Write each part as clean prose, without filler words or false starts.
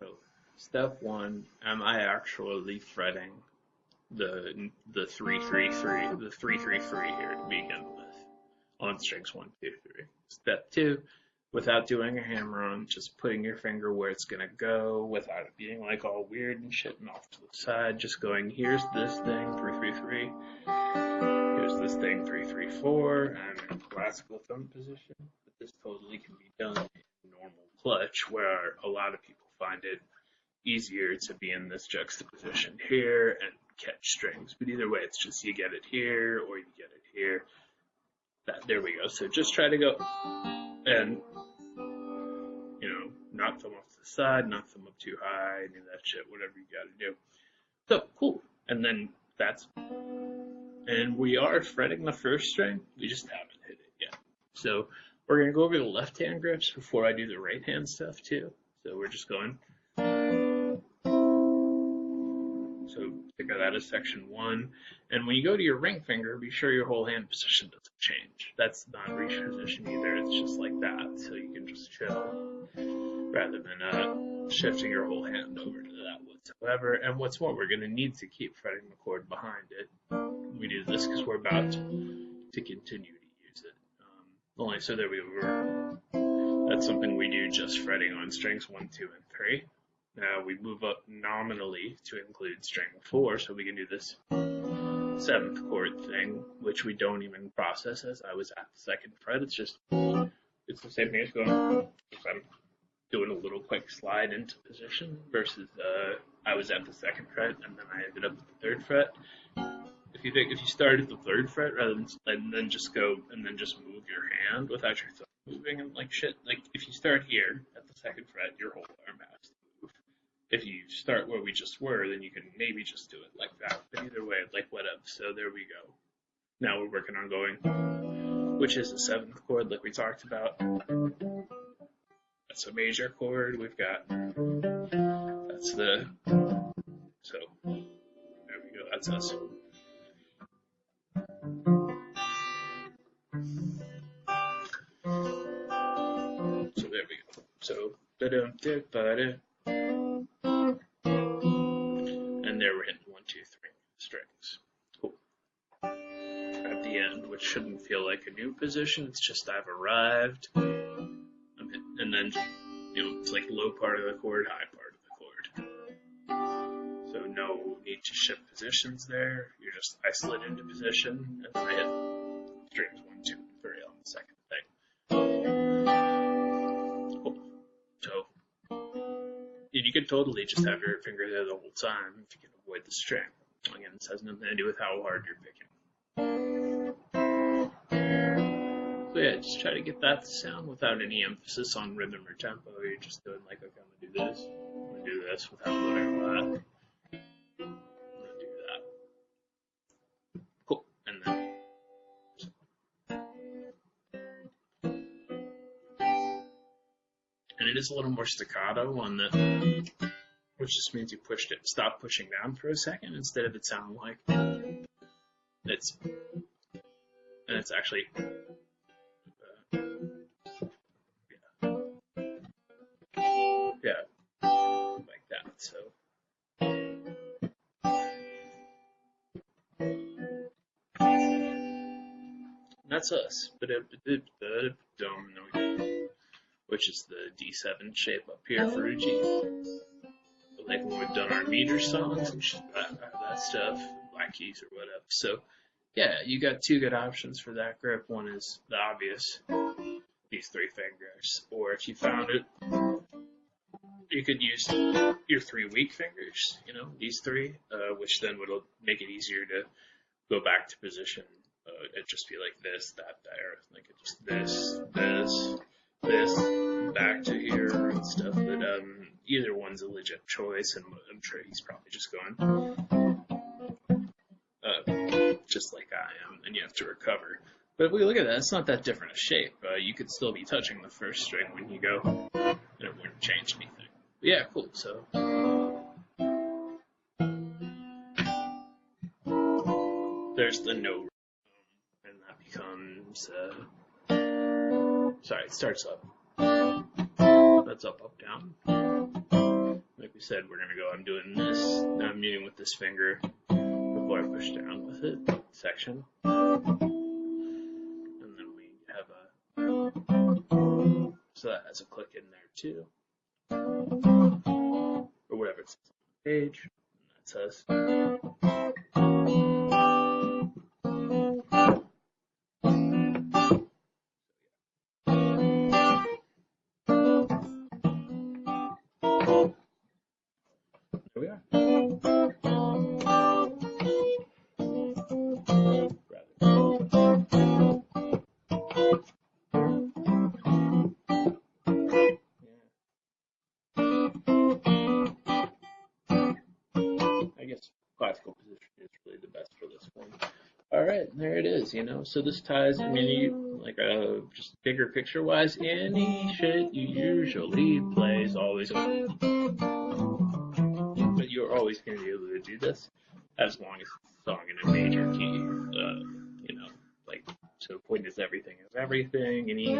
So, step one, am I actually fretting the 333, the 333 here to begin with on strings 1, 2, 3. Step two, without doing a hammer on, just putting your finger where it's gonna go without it being like all weird and shit and off to the side. Just going, here's this thing 333, here's this thing 334. I'm in classical thumb position, but this totally can be done in normal clutch, where a lot of people find it easier to be in this juxtaposition here and catch strings. But either way, it's just you get it here or you get it here. There we go. So just try to go and, knock them off to the side, knock them up too high, do that shit, whatever you gotta do. So, cool. And then and we are fretting the first string, we just haven't hit it yet. So we're gonna go over the left hand grips before I do the right hand stuff too. So we're just going. So think of that as section 1. And when you go to your ring finger, be sure your whole hand position doesn't change. That's not reach position either. It's just like that. So you can just chill rather than shifting your whole hand over to that whatsoever. And what's more, we're going to need to keep fretting the chord behind it. We do this because we're about to continue to use it. So there we go. That's something we do just fretting on strings 1, 2, and 3. Now we move up nominally to include string 4, so we can do this 7th chord thing, which we don't even process as I was at the 2nd fret. It's the same thing as going. I'm doing a little quick slide into position versus I was at the 2nd fret and then I ended up at the 3rd fret. If you start at the 3rd fret and then just move your hand without your thumb moving and like shit, like if you start here at the 2nd fret, your whole arm has to move. If you start where we just were, then you can maybe just do it like that. But either way, like whatever. So there we go. Now we're working on going, which is the 7th chord like we talked about. That's a major chord. We've got, so there we go. That's us. So there we go. So, and there we're hitting 1, 2, 3 strings. Cool. At the end, which shouldn't feel like a new position, it's just I've arrived. And then, it's like low part of the chord, high part of the chord. So no need to shift positions there. You're just, I slid into position, and then I hit strings 1, 2, and 3 on the second thing. Cool. So, you could totally just have your finger there the whole time if you can avoid the string. Again, this has nothing to do with how hard you're picking. So yeah, just try to get that to sound without any emphasis on rhythm or tempo. You're just doing like, okay, I'm going to do this. I'm going to do this without whatever that. I'm going to do that. Cool. And then. And it is a little more staccato on the, which just means you stop pushing down for a second instead of it sounding like it's actually. Like that. So that's us. Which is the D7 shape up here for a G. But like when we've done our meter songs and that stuff, black keys or whatever. So yeah, you got 2 good options for that grip. One is the obvious, these 3 fingers, or if you found it, you could use your 3 weak fingers, these 3, which then would make it easier to go back to position. It'd just be like this, that, there, like it just this, back to here and stuff. But either one's a legit choice, and I'm sure he's probably just going just like I am, and you have to recover. But if we look at that, it's not that different a shape. You could still be touching the first string when you go, and it wouldn't change anything. But yeah, cool. So there's the no, and that becomes, sorry, it starts up. That's up, up, down. we said we're going to go, I'm doing this, now I'm muting with this finger before I push down with it, section. And then we have so that has a click in there too. Or whatever it says on the page. And that says. There we are. I guess classical position is really the best for this one. All right, there it is. So this ties. I mean, just bigger picture wise, any shit you usually play is always over. But you're always going to be able to do this as long as it's a song in a major key. So point is everything is everything, and you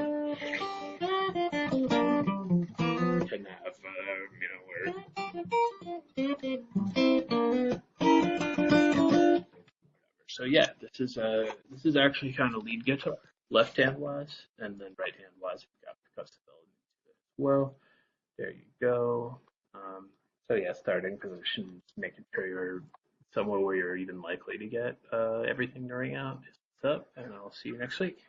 can have, So yeah, this is actually kind of lead guitar, left hand wise, and then right hand wise we've got percussive element to it as well. There you go. So yeah, starting positions, making sure you're somewhere where you're even likely to get everything to ring out. What's up? And I'll see you next week.